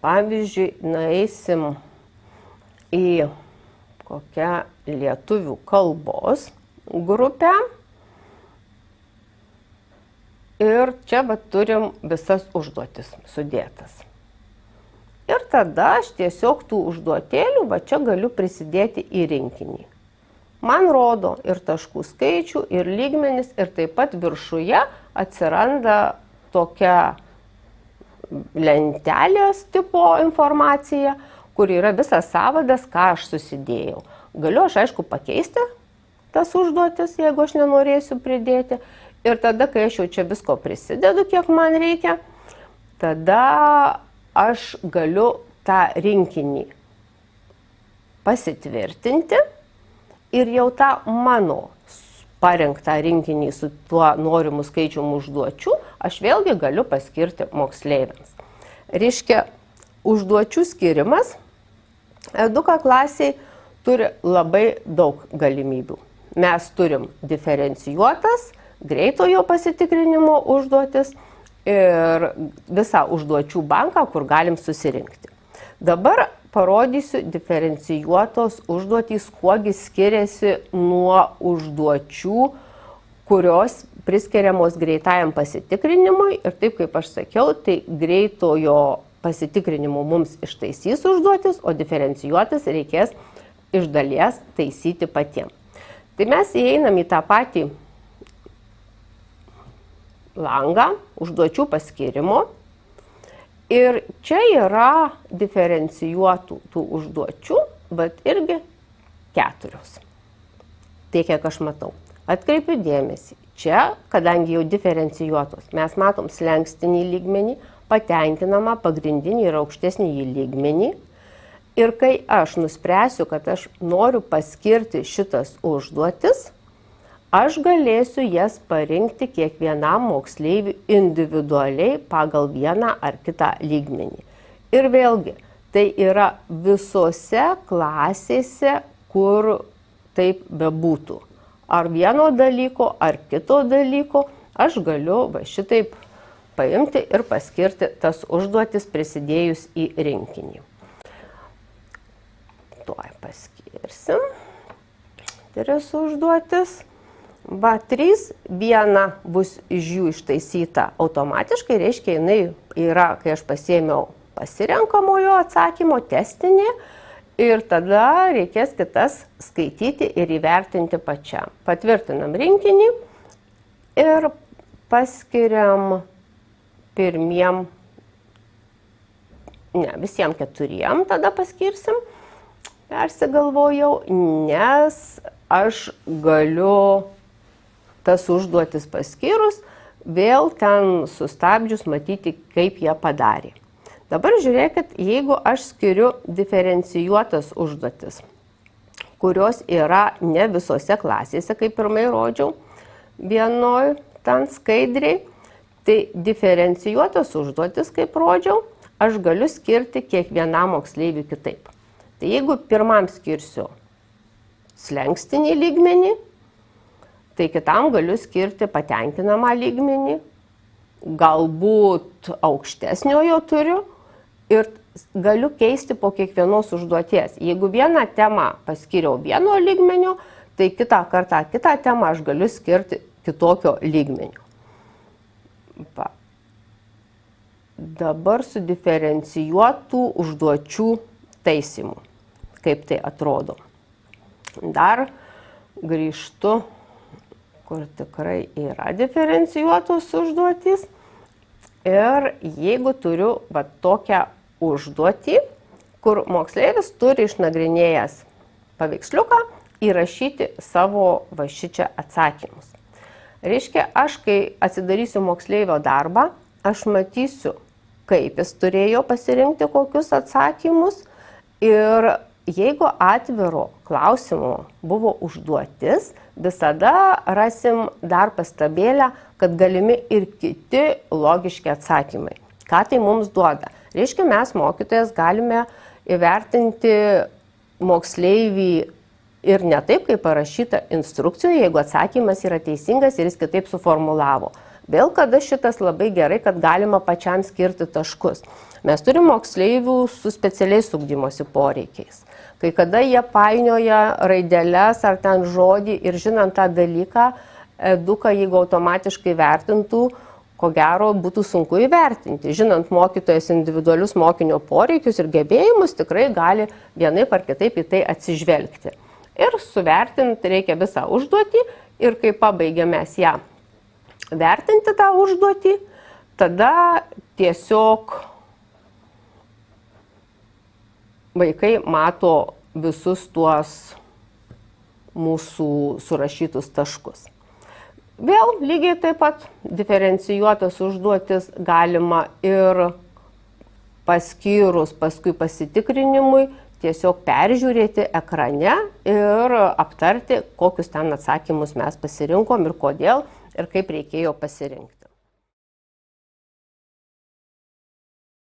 pavyzdžiui, nueisim į kokią lietuvių kalbos grupę ir čia turim visas užduotis sudėtas. Ir tada aš tiesiog tų užduotėlių čia galiu prisidėti į rinkinį. Man rodo ir taškų skaičių, ir lygmenis, ir taip pat viršuje atsiranda tokia lentelės tipo informacija, kur yra visas sąvadas, ką aš susidėjau. Galiu aš, aišku, pakeisti tas užduotis, jeigu aš nenorėsiu pridėti. Ir tada, kai aš jau čia visko prisidedu, kiek man reikia, tada aš galiu tą rinkinį pasitvirtinti ir jau tą mano parinktą rinkinį su tuo norimu skaičium užduočių aš vėlgi galiu paskirti moksleiviams. Reiškia, užduočių skirimas Eduka klasiai turi labai daug galimybių. Mes turim diferencijuotas, greitojo pasitikrinimo užduotis ir visą užduočių banką, kur galim susirinkti. Dabar parodysiu diferencijuotos užduotys, kuogi skiriasi nuo užduočių, kurios priskiriamos greitajam pasitikrinimui. Ir taip, kaip aš sakiau, tai greitojo pasitikrinimo mums ištaisys užduotis, o diferencijuotas reikės iš dalies taisyti patiems. Tai mes įeinam į tą patį langą užduočių paskirimo ir čia yra diferencijuotų tų užduočių, bet irgi 4. Tai kiek aš matau. Atkreipiu dėmesį. Čia, kadangi jau diferencijuotos, mes matom slenkstinį lygmenį, patenkinamą pagrindinį ir aukštesnį lygmenį. Ir kai aš nuspręsiu, kad aš noriu paskirti šitas užduotis, aš galėsiu jas parinkti kiekvienam moksleiviui individualiai pagal vieną ar kitą lygmenį. Ir vėlgi, tai yra visose klasėse, kur taip bebūtų. Ar vieno dalyko, ar kito dalyko, aš galiu šitaip paimti ir paskirti tas užduotis prisidėjus į rinkinį. Tuoj paskirsim. 3 užduotis. 3, viena bus iš jų ištaisyta automatiškai, reiškia, jinai yra, kai aš pasiėmiau pasirenkamojo atsakymo, testinė, ir tada reikės kitas skaityti ir įvertinti pačiam. Patvirtinam rinkinį ir paskiriam visiems 4 tada paskirsim, persigalvojau, nes aš galiu tas užduotis paskyrus, vėl ten sustabdžius matyti, kaip jie padarė. Dabar žiūrėkit, jeigu aš skiriu diferencijuotas užduotis, kurios yra ne visose klasėse, kaip pirmai rodžiau, vienoj ten skaidriai, tai diferencijuotas užduotis, kaip rodžiau, aš galiu skirti kiekvienam moksleiviui kitaip. Tai jeigu pirmam skirsiu slenkstinį lygmenį, tai kitam galiu skirti patenkinamą lygmenį, galbūt aukštesniojo turiu ir galiu keisti po kiekvienos užduoties. Jeigu vieną temą paskiriau vieno lygmenio, tai kitą kartą kitą temą aš galiu skirti kitokio lygmenio. Dabar su diferencijuotų užduočių taisymu, kaip tai atrodo. Dar grįžtu, kur tikrai yra diferencijuotos užduotys. Ir jeigu turiu tokią užduotį, kur moksleivis turi išnagrinėjęs paveiksliuką įrašyti savo šičia atsakymus. Reiškia, aš kai atsidarysiu moksleivio darbą, aš matysiu, kaip jis turėjo pasirinkti kokius atsakymus ir jeigu atviro klausimo buvo užduotis, visada rasim dar pastabėlę, kad galimi ir kiti logiški atsakymai. Ką tai mums duoda? Reiškia, mes mokytojas galime įvertinti moksleivį ir ne taip, kaip parašyta instrukcijoje, jeigu atsakymas yra teisingas ir jis kitaip suformulavo. Vėl kada šitas labai gerai, kad galima pačiam skirti taškus. Mes turime moksleivių su specialiais ugdymosi poreikiais. Kai kada jie painioja raideles ar ten žodį ir žinant tą dalyką, eduką, jeigu automatiškai vertintų, ko gero būtų sunku įvertinti. Žinant mokytojas individualius mokinio poreikius ir gebėjimus, tikrai gali vienaip ar kitaip į tai atsižvelgti. Ir suvertinti reikia visą užduotį ir kai pabaigiame ją vertinti tą užduotį, tada tiesiog vaikai mato visus tuos mūsų surašytus taškus. Vėl lygiai taip pat diferencijuotas užduotis galima ir paskyrus paskui pasitikrinimui tiesiog peržiūrėti ekrane ir aptarti, kokius ten atsakymus mes pasirinkom ir kodėl ir kaip reikėjo pasirinkti.